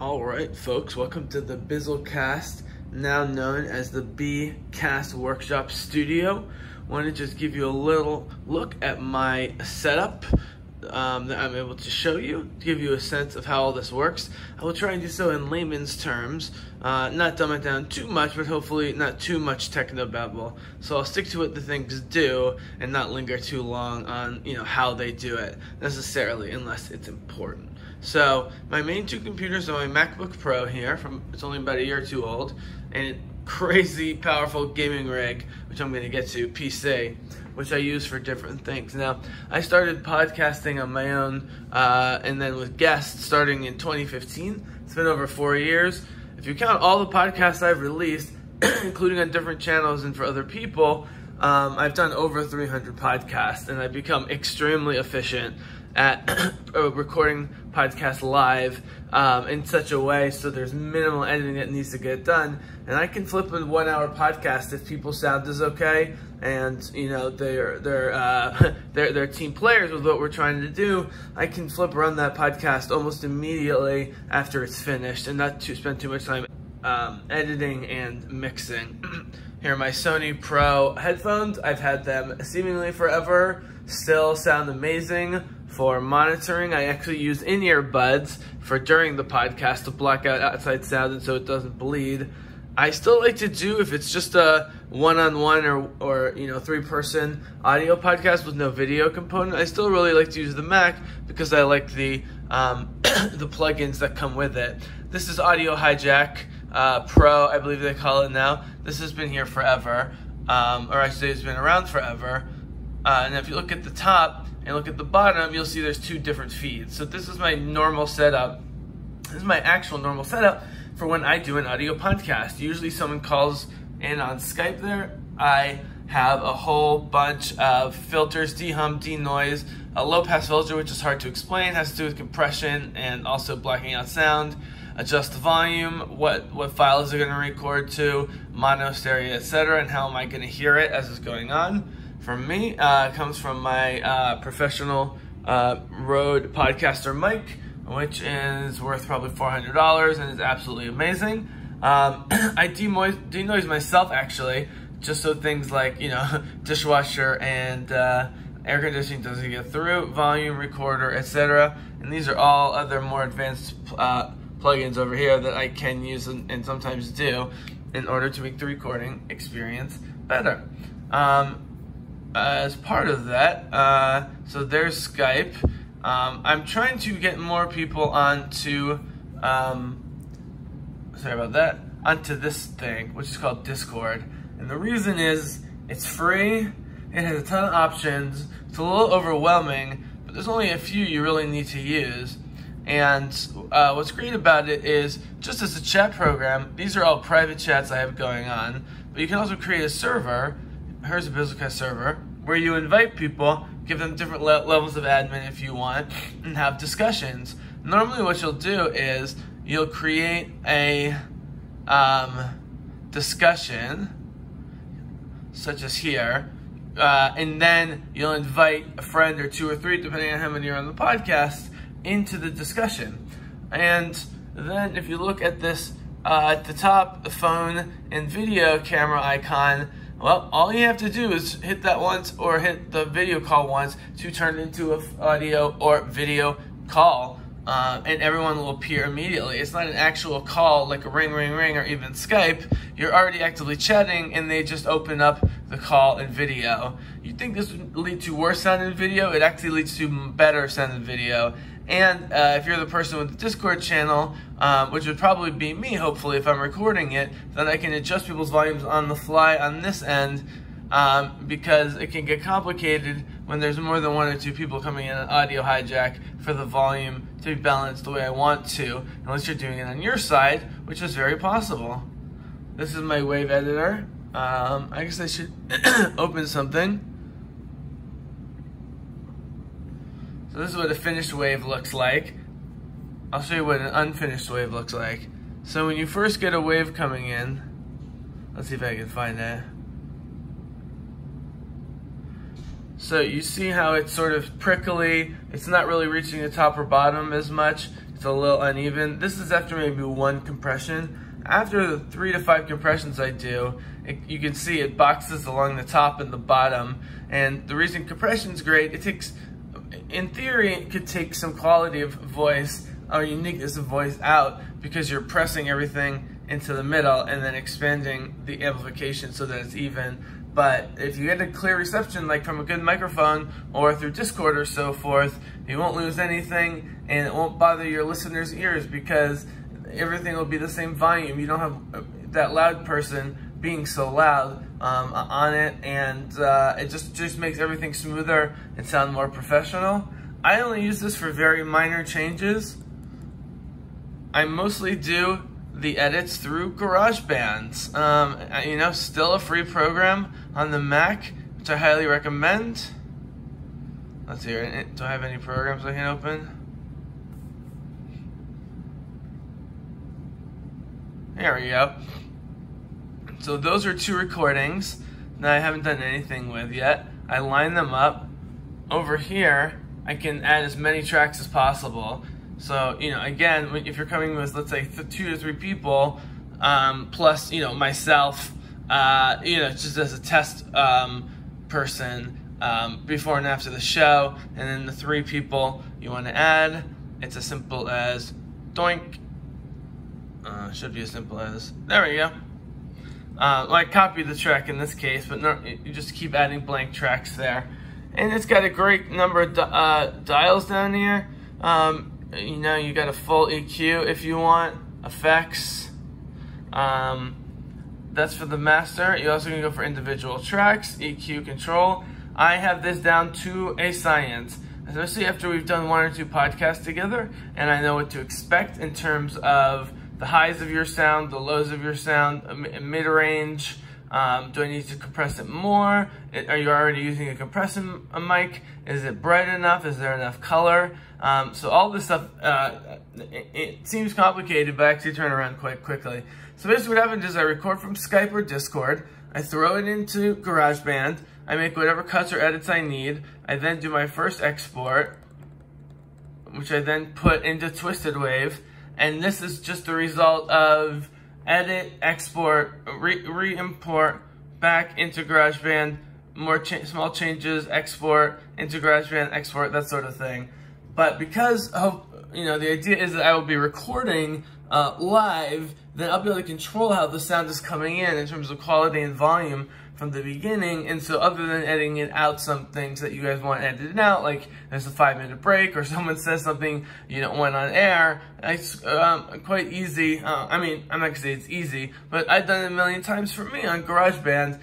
All right, folks, welcome to the BCast, now known as the BCast Workshop Studio. I want to just give you a little look at my setup that I'm able to show you, to give you a sense of how all this works. I will try and do so in layman's terms, not dumb it down too much, but hopefully not too much technobabble. So I'll stick to what the things do and not linger too long on how they do it necessarily, unless it's important. So my main two computers are my MacBook Pro here, it's only about a year or two old, and a crazy powerful gaming rig, which I'm going to get to, PC, which I use for different things. Now, I started podcasting on my own and then with guests starting in 2015. It's been over 4 years. If you count all the podcasts I've released, including on different channels and for other people, I've done over 300 podcasts, and I've become extremely efficient at recording podcasts live in such a way so there's minimal editing that needs to get done, and I can flip a 1 hour podcast if people's sound is okay and they're team players with what we're trying to do. I can run that podcast almost immediately after it's finished and not to spend too much time editing and mixing. Here are my Sony Pro headphones. I've had them seemingly forever, still sound amazing. For monitoring, I actually use in-ear buds for during the podcast to block out outside sound and so it doesn't bleed. I still like to do, if it's just a one-on-one or three-person audio podcast with no video component, I still really like to use the Mac because I like the the plugins that come with it. This is Audio Hijack Pro, I believe they call it now. This has been here forever, or I should say it's been around forever. And if you look at the top and look at the bottom, you'll see there's two different feeds. So this is my normal setup. This is my actual normal setup for when I do an audio podcast. Usually someone calls in on Skype there. I have a whole bunch of filters, de-hum, de-noise, a low-pass filter, which is hard to explain, has to do with compression and also blocking out sound, adjust the volume, what files are going to record to, mono, stereo, etc., and how am I going to hear it as it's going on. From me, comes from my professional Rode Podcaster mic, which is worth probably $400 and is absolutely amazing. I denoise myself actually, just so things like dishwasher and air conditioning doesn't get through, volume, recorder, etc. And these are all other more advanced plugins over here that I can use and sometimes do in order to make the recording experience better. As part of that, so there's Skype. I'm trying to get more people onto, onto this thing, which is called Discord. And the reason is, it's free, it has a ton of options, it's a little overwhelming, but there's only a few you really need to use. And what's great about it is, just as a chat program, these are all private chats I have going on, but you can also create a server. Here's a BCast server where you invite people, give them different levels of admin if you want, and have discussions. Normally what you'll do is you'll create a discussion, such as here, and then you'll invite a friend or two or three, depending on how many are on the podcast, into the discussion. And then if you look at this at the top, the phone and video camera icon, well, all you have to do is hit that once or hit the video call once to turn it into an audio or video call, and everyone will appear immediately. It's not an actual call like a ring, ring, ring, or even Skype. You're already actively chatting, and they just open up the call in video. You'd think this would lead to worse sound in video. It actually leads to better sound in video. And if you're the person with the Discord channel, which would probably be me, hopefully, if I'm recording it, then I can adjust people's volumes on the fly on this end, because it can get complicated when there's more than one or two people coming in on Audio Hijack for the volume to be balanced the way I want to, unless you're doing it on your side, which is very possible. This is my wave editor. I guess I should open something. So this is what a finished wave looks like. I'll show you what an unfinished wave looks like. So when you first get a wave coming in, let's see if I can find that. So you see how it's sort of prickly. It's not really reaching the top or bottom as much. it's a little uneven. This is after maybe 1 compression. After the 3 to 5 compressions I do, you can see it boxes along the top and the bottom. And the reason compression's great, it takes, in theory, it could take some quality of voice or uniqueness of voice out because you're pressing everything into the middle and then expanding the amplification so that it's even. But if you get a clear reception, like from a good microphone or through Discord or so forth, you won't lose anything and it won't bother your listeners' ears because everything will be the same volume. You don't have that loud person being so loud on it, and it just makes everything smoother and sound more professional. I only use this for very minor changes. I mostly do the edits through GarageBand. You know, still a free program on the Mac, which I highly recommend. Let's see, do I have any programs I can open? There we go. So those are 2 recordings that I haven't done anything with yet. I line them up. Over here, I can add as many tracks as possible. So, you know, again, if you're coming with, let's say, 2 to 3 people, plus, you know, myself, you know, just as a test person before and after the show, and then the 3 people you want to add, it's as simple as doink. Should be as simple as, there we go. Well, I copied the track in this case, but no, you just keep adding blank tracks there. And it's got a great number of dials down here. You know, you got a full EQ if you want, effects. That's for the master. You also can go for individual tracks, EQ control. I have this down to a science, especially after we've done 1 or 2 podcasts together, and I know what to expect in terms of the highs of your sound, the lows of your sound, mid-range. Do I need to compress it more? Are you already using a compressing mic? Is it bright enough? Is there enough color? So all this stuff, it seems complicated, but I actually turn around quite quickly. So basically what happens is I record from Skype or Discord, I throw it into GarageBand, I make whatever cuts or edits I need, I then do my first export, which I then put into Twisted Wave, and this is just the result of edit, export, re-import, back into GarageBand, more small changes, export, into GarageBand, export, that sort of thing. But because, you know, the idea is that I will be recording live, then I'll be able to control how the sound is coming in terms of quality and volume from the beginning. And so other than editing it out, some things that you guys want edited out, like there's a 5-minute break or someone says something you don't want on air, it's quite easy. I mean, I'm not gonna say it's easy, but I've done it a million times for me on GarageBand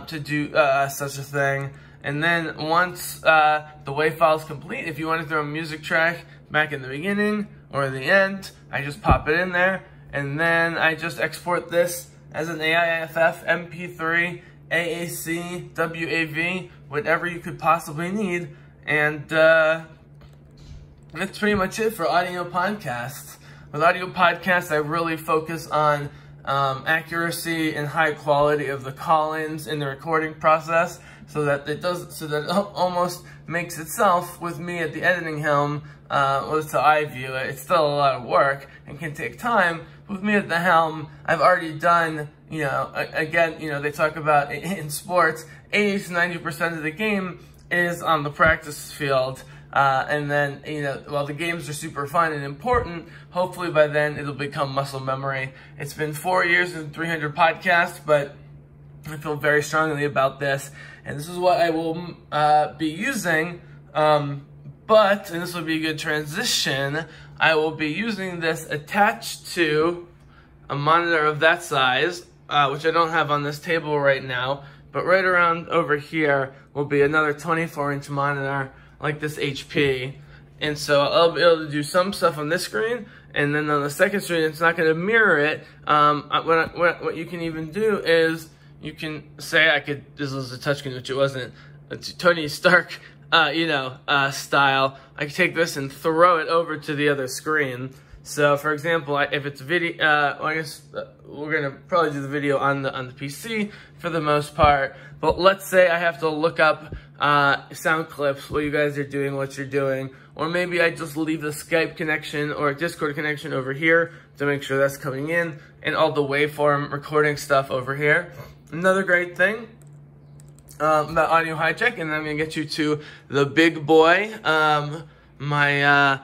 to do such a thing. And then once the WAV file is complete, if you want to throw a music track back in the beginning or the end, I just pop it in there, and then I just export this as an AIFF, MP3, AAC, WAV, whatever you could possibly need, and that's pretty much it for audio podcasts. With audio podcasts, I really focus on accuracy and high quality of the call-ins in the recording process, so that it almost makes itself with me at the editing helm. That's how I view it. It's still a lot of work and can take time. With me at the helm, I've already done, you know, again, you know, they talk about in sports, 80 to 90% of the game is on the practice field. And then, you know, while the games are super fun and important, hopefully by then it'll become muscle memory. It's been 4 years and 300 podcasts, but I feel very strongly about this. And this is what I will be using, and this will be a good transition, I will be using this attached to a monitor of that size, which I don't have on this table right now, but right around over here will be another 24-inch monitor like this HP. And so I'll be able to do some stuff on this screen, and then on the second screen, it's not going to mirror it. What you can even do is, you can say this was a touchscreen, which it wasn't, a Tony Stark, style. I can take this and throw it over to the other screen. So, for example, if it's video, I guess we're gonna probably do the video on the PC for the most part. But let's say I have to look up sound clips, what you guys are doing, what you're doing, or maybe I just leave the Skype connection or Discord connection over here to make sure that's coming in, and all the waveform recording stuff over here. Another great thing about audio hijack, and I'm gonna get you to the big boy. My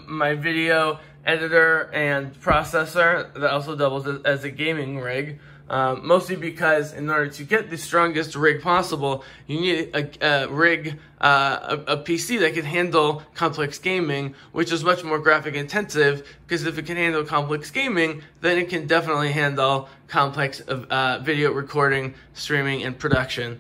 my video editor and processor that also doubles as a gaming rig, mostly because in order to get the strongest rig possible, you need a rig, a PC that can handle complex gaming, which is much more graphic intensive, because if it can handle complex gaming, then it can definitely handle complex video recording, streaming, and production.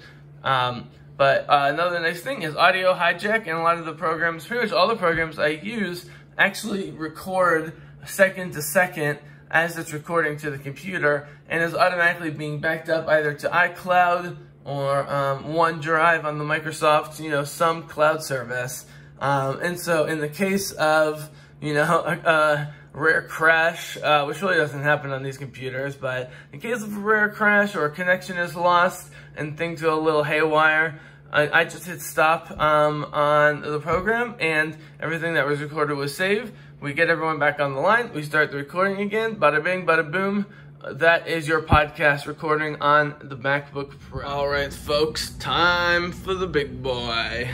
But another nice thing is Audio Hijack, and a lot of the programs, pretty much all the programs I use, actually record second to second as it's recording to the computer, and is automatically being backed up either to iCloud or OneDrive on the Microsoft, some cloud service. And so in the case of, a rare crash, which really doesn't happen on these computers, but in case of a rare crash or a connection is lost and things go a little haywire, I just hit stop on the program, and everything that was recorded was saved. We get everyone back on the line. We start the recording again. Bada bing, bada boom. That is your podcast recording on the MacBook Pro. All right, folks, time for the big boy.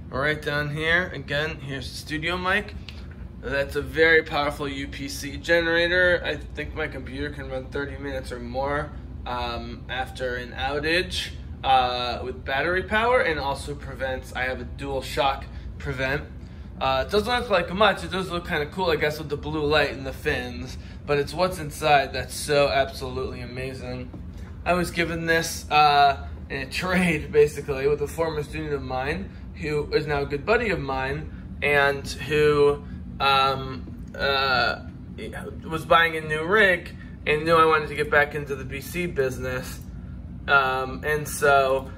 Right down here, again, here's the studio mic. That's a very powerful UPC generator. I think my computer can run 30 minutes or more after an outage with battery power, and also prevents, I have a dual shock prevent. It doesn't look like much. It does look kind of cool, I guess, with the blue light and the fins, but it's what's inside that's so absolutely amazing. I was given this in a trade, basically, with a former student of mine who is now a good buddy of mine, and who was buying a new rig and knew I wanted to get back into the PC business. And so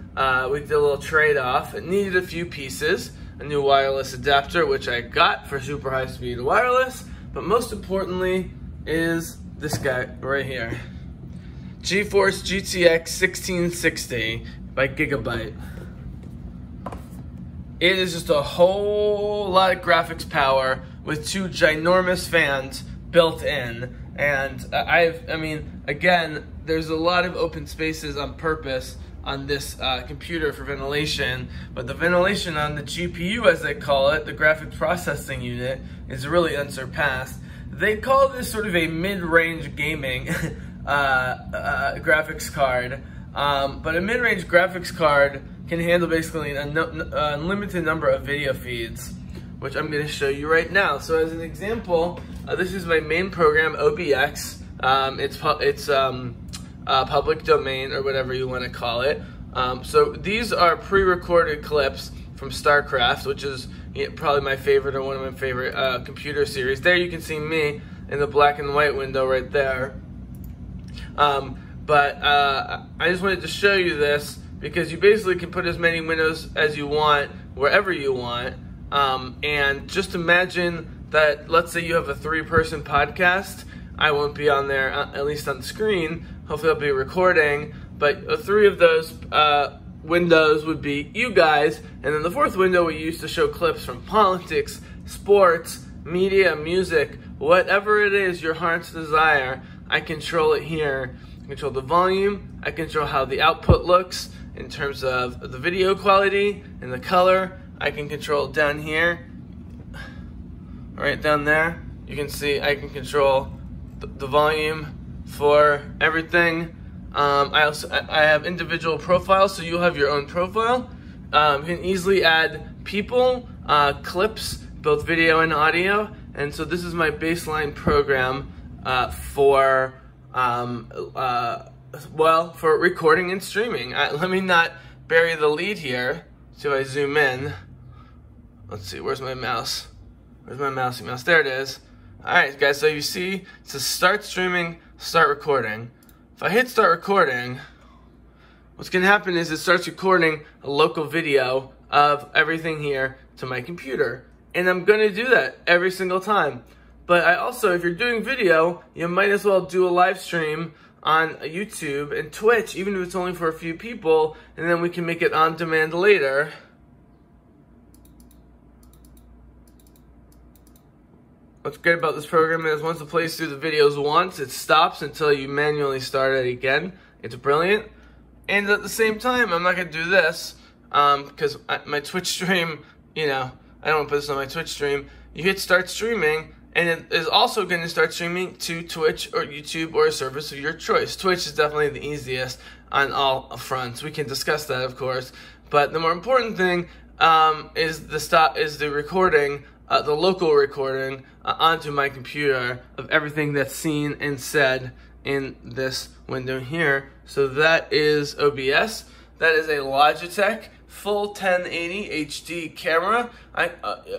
we did a little trade-off. It needed a few pieces, a new wireless adapter, which I got for super high-speed wireless, but most importantly is this guy right here. GeForce GTX 1660 by Gigabyte. It is just a whole lot of graphics power with two ginormous fans built in. And again, there's a lot of open spaces on purpose on this computer for ventilation, but the ventilation on the GPU, as they call it, the graphics processing unit, is really unsurpassed. They call this sort of a mid-range gaming graphics card, but a mid-range graphics card can handle basically an unlimited number of video feeds, which I'm going to show you right now. So as an example, this is my main program, OBX. It's public domain, or whatever you want to call it. So these are pre-recorded clips from StarCraft, which is probably my favorite, or one of my favorite computer series. There you can see me in the black and white window right there. But I just wanted to show you this because you basically can put as many windows as you want wherever you want. And just imagine that, let's say you have a 3-person podcast. I won't be on there, at least on the screen. Hopefully I'll be recording. But 3 of those windows would be you guys. And then the 4th window we use to show clips from politics, sports, media, music, whatever it is your heart's desire. I control it here. I control the volume. I control how the output looks in terms of the video quality and the color. I can control down here, right down there. You can see I can control the volume for everything. I have individual profiles, so you'll have your own profile. You can easily add people, clips, both video and audio. And so this is my baseline program for recording and streaming. Let me not bury the lead here. So if I zoom in, let's see, where's my mouse? Where's my mousey mouse? There it is. All right, guys, so you see, it says start streaming, start recording. If I hit start recording, what's gonna happen is it starts recording a local video of everything here to my computer. And I'm gonna do that every single time. But I also, if you're doing video, you might as well do a live stream on YouTube and Twitch, even if it's only for a few people, and then we can make it on demand later. What's great about this program is once it plays through the videos once, it stops until you manually start it again. It's brilliant. And at the same time, I'm not going to do this because my Twitch stream, you know, I don't want to put this on my Twitch stream. You hit start streaming, and it is also going to start streaming to Twitch or YouTube or a service of your choice. Twitch is definitely the easiest on all fronts. We can discuss that, of course. But the more important thing is the recording, the local recording onto my computer of everything that's seen and said in this window here. So that is OBS. That is a Logitech full 1080 HD camera.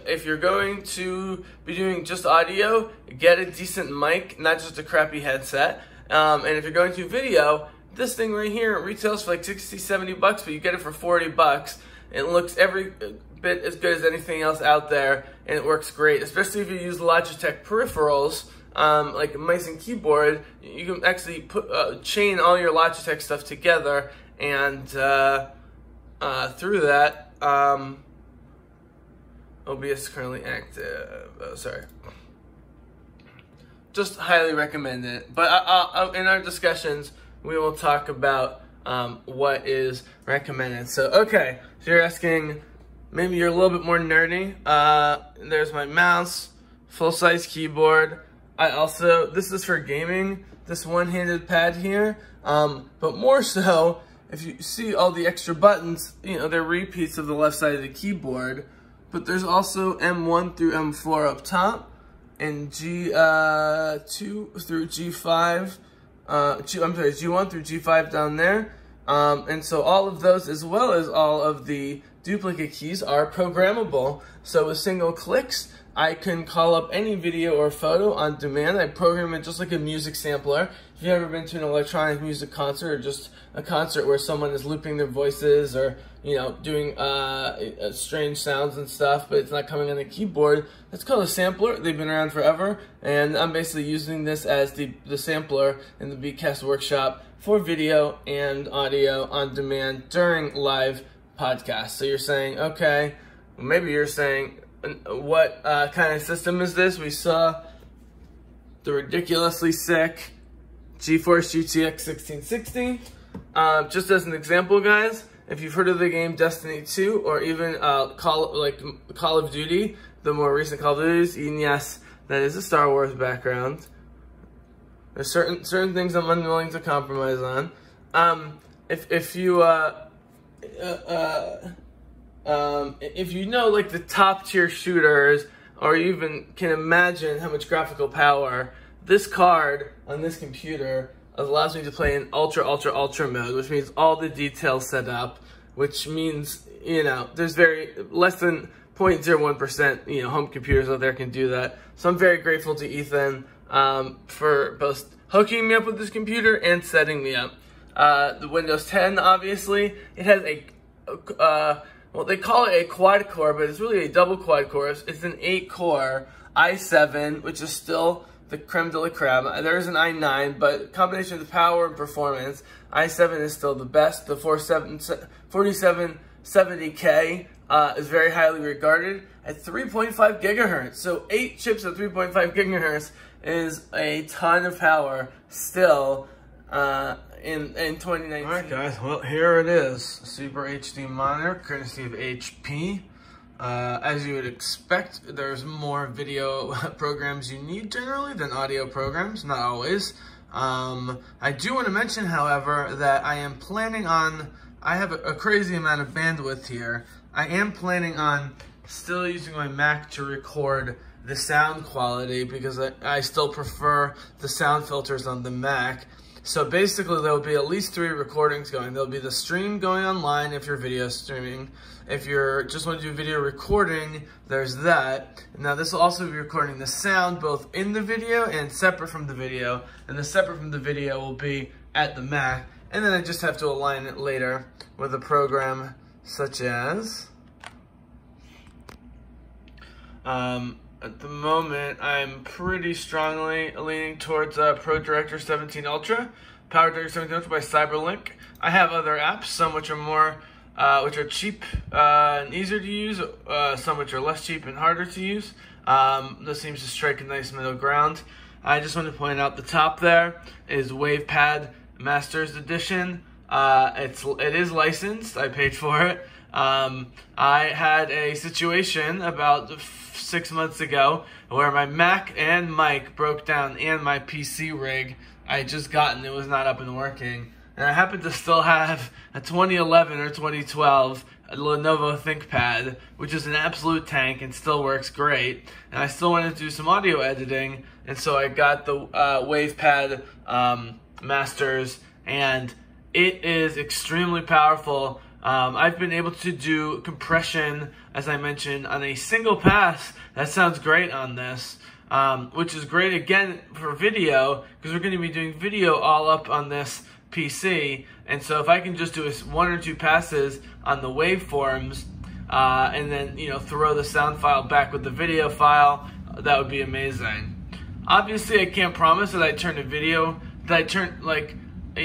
If you're going to be doing just audio, get a decent mic, not just a crappy headset. And if you're going to do video, this thing right here retails for like 60, 70 bucks, but you get it for 40 bucks. It looks every bit as good as anything else out there, and it works great, especially if you use Logitech peripherals, like a mouse and keyboard. You can actually chain all your Logitech stuff together, and through that, OBS is currently active. Sorry. Just highly recommend it. But in our discussions, we will talk about what is recommended. So, okay, so you're asking, maybe you're a little bit more nerdy. There's my mouse, full-size keyboard. This is for gaming, this one-handed pad here. But more so, if you see all the extra buttons, you know, they're repeats of the left side of the keyboard. But there's also M1 through M4 up top, and G2 through G5. G1 through G5 down there. And so all of those, as well as all of the duplicate keys, are programmable. So with single clicks, I can call up any video or photo on demand. I program it just like a music sampler. If you've ever been to an electronic music concert, or just a concert where someone is looping their voices, or, you know, doing strange sounds and stuff, but it's not coming on the keyboard, that's called a sampler. They've been around forever, and I'm basically using this as the sampler in the BCast workshop for video and audio on demand during live podcasts. So you're saying, okay, maybe you're saying, what kind of system is this? We saw the ridiculously sick GeForce GTX 1660. Just as an example, guys, if you've heard of the game Destiny 2, or even Call of Duty, the more recent Call of Duties, and yes, that is a Star Wars background. There's certain things I'm unwilling to compromise on. If you know, like, the top tier shooters, or you even can imagine how much graphical power, this card on this computer allows me to play in ultra mode, which means all the details set up, which means, you know, there's less than 0.01%, you know, home computers out there can do that. So I'm very grateful to Ethan for both hooking me up with this computer and setting me up. The Windows 10, obviously, it has well, they call it a quad core, but it's really a double quad core. It's an 8-core i7, which is still the creme de la creme. There's an i9, but combination of the power and performance, i7 is still the best. The 4770K is very highly regarded at 3.5 gigahertz. So 8 chips at 3.5 gigahertz is a ton of power still in 2019. Alright guys, well, here it is. Super HD monitor, courtesy of HP. As you would expect, there's more video programs you need generally than audio programs, not always. I do want to mention, however, that I am planning on, I have a crazy amount of bandwidth here. I am planning on still using my Mac to record the sound quality, because I still prefer the sound filters on the Mac. So basically, there'll be at least 3 recordings going. There'll be the stream going online if you're video streaming. If you're just want to do video recording, there's that. Now this will also be recording the sound both in the video and separate from the video. And the separate from the video will be at the Mac. And then I just have to align it later with a program such as At the moment, I'm pretty strongly leaning towards Pro Director 17 Ultra, Power Director 17 Ultra by Cyberlink. I have other apps, some which are cheap and easier to use, some which are less cheap and harder to use. This seems to strike a nice middle ground. I just want to point out the top there is WavePad Masters Edition. It is licensed. I paid for it. I had a situation about 6 months ago where my Mac and mic broke down and my PC rig I had just gotten, it was not up and working. And I happen to still have a 2011 or 2012 Lenovo ThinkPad, which is an absolute tank and still works great. And I still wanted to do some audio editing, and so I got the WavePad Masters, and it is extremely powerful. I've been able to do compression, as I mentioned, on a single pass. That sounds great on this, which is great, again, for video, because we're going to be doing video all up on this PC. And so if I can just do one or two passes on the waveforms, and then, throw the sound file back with the video file, that would be amazing. Obviously, I can't promise that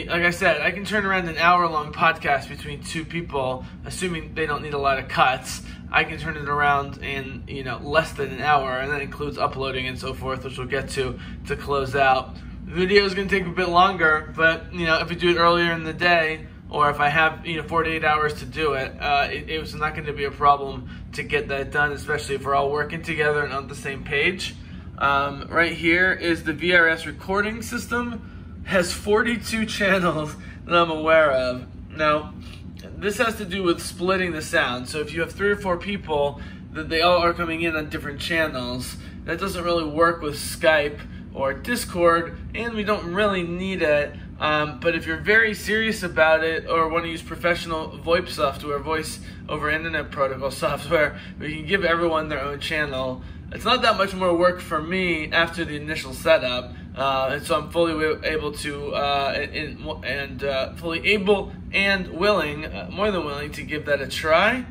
like I said, I can turn around an hour-long podcast between two people, assuming they don't need a lot of cuts. I can turn it around in, less than an hour, and that includes uploading and so forth, which we'll get to close out. Video is going to take a bit longer, but, if we do it earlier in the day, or if I have, 48 hours to do it, it's not going to be a problem to get that done, especially if we're all working together and on the same page. Right here is the VRS recording system. Has 42 channels that I'm aware of. Now, this has to do with splitting the sound. So if you have 3 or 4 people, that they all are coming in on different channels, that doesn't really work with Skype or Discord, and we don't really need it. But if you're very serious about it, or want to use professional VoIP software, voice over internet protocol software, where you can give everyone their own channel, it's not that much more work for me after the initial setup. And so I'm fully able to, fully able and willing, more than willing, to give that a try.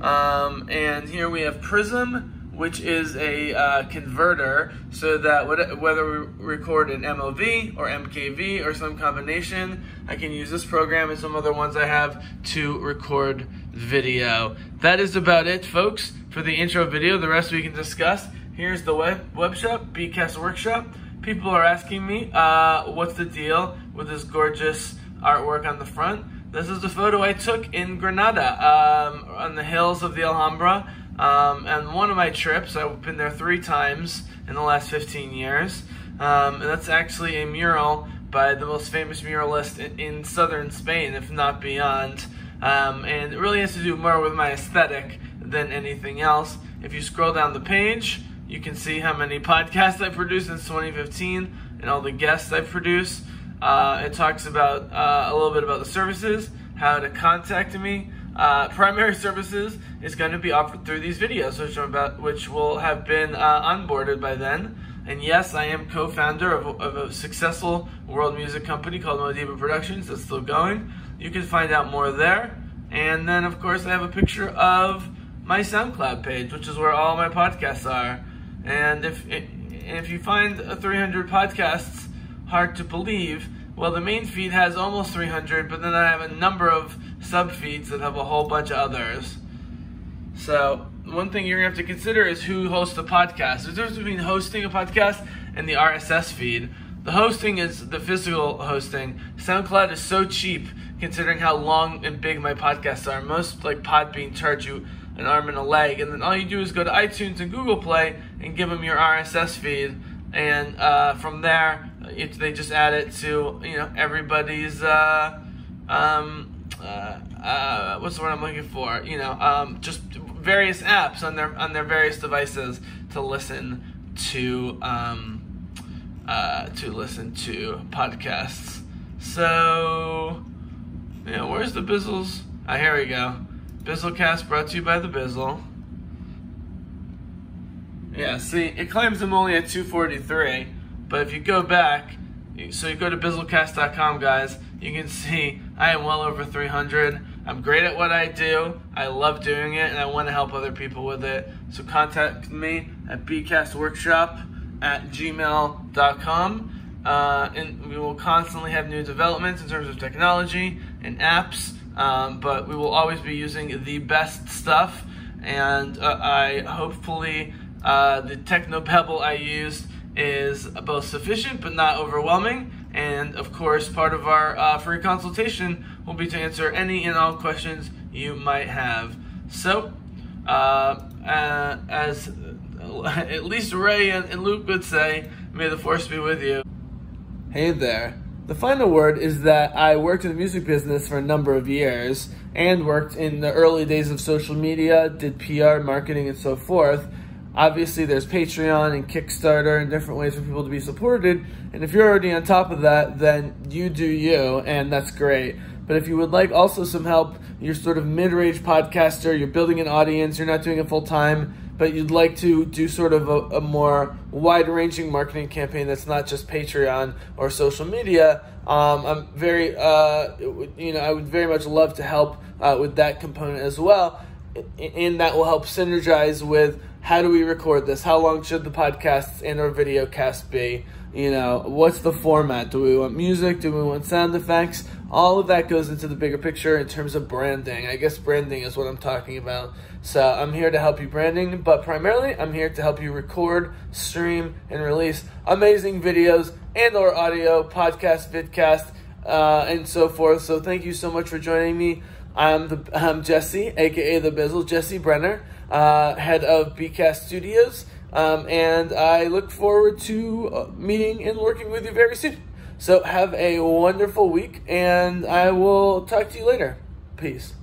And here we have Prism, which is a converter, so that whether we record in MOV or MKV or some combination, I can use this program and some other ones I have to record video. That is about it, folks, for the intro video. The rest we can discuss. Here's the web shop, BCast Workshop. People are asking me, what's the deal with this gorgeous artwork on the front? This is a photo I took in Granada, on the hills of the Alhambra, and one of my trips. I've been there 3 times in the last 15 years, and that's actually a mural by the most famous muralist in southern Spain, if not beyond, and it really has to do more with my aesthetic than anything else. If you scroll down the page, you can see how many podcasts I've produced since 2015 and all the guests I've produced. It talks about a little bit about the services, how to contact me. Primary services is going to be offered through these videos, which will have been onboarded by then. And yes, I am co-founder of a successful world music company called Modiba Productions that's still going. You can find out more there. And then, of course, I have a picture of my SoundCloud page, which is where all my podcasts are. And if you find 300 podcasts hard to believe, well, the main feed has almost 300, but then I have a number of sub-feeds that have a whole bunch of others. So one thing you're going to have to consider is who hosts the podcast. There's a difference between hosting a podcast and the RSS feed. The hosting is the physical hosting. SoundCloud is so cheap considering how long and big my podcasts are. Most, like Podbean, charge you an arm and a leg, and then all you do is go to iTunes and Google Play and give them your RSS feed, and from there they just add it to everybody's what's the word I'm looking for? Just various apps on their various devices to listen to podcasts. So where's the Bizzles? Here we go. Bizzlecast brought to you by the Bizzle. Yeah, see, it claims I'm only at 243, but if you go back, so you go to bizzlecast.com, guys, you can see I am well over 300. I'm great at what I do. I love doing it, and I want to help other people with it. So contact me at bcastworkshop@gmail.com. And we will constantly have new developments in terms of technology and apps, but we will always be using the best stuff. And I hopefully the technobabble I used is both sufficient but not overwhelming. And of course, part of our free consultation will be to answer any and all questions you might have. So, as at least Ray and Luke would say, may the force be with you. Hey there. The final word is that I worked in the music business for a number of years and worked in the early days of social media, did PR, marketing, and so forth. Obviously, there's Patreon and Kickstarter and different ways for people to be supported. And if you're already on top of that, then you do you, and that's great. But if you would like also some help, you're sort of mid-range podcaster, you're building an audience, you're not doing it full-time, but you'd like to do sort of a more wide-ranging marketing campaign that's not just Patreon or social media, I'm very, I would very much love to help with that component as well, and that will help synergize with how do we record this, how long should the podcasts and or video cast be, what's the format, do we want music, do we want sound effects, all of that goes into the bigger picture in terms of branding. I guess branding is what I'm talking about. So I'm here to help you branding, but primarily I'm here to help you record, stream, and release amazing videos and or audio, podcast, vidcast, and so forth. So thank you so much for joining me. I'm Jesse, aka The Bizzle, Jesse Brenner, head of BCast Studios, and I look forward to meeting and working with you very soon. So have a wonderful week, and I will talk to you later. Peace.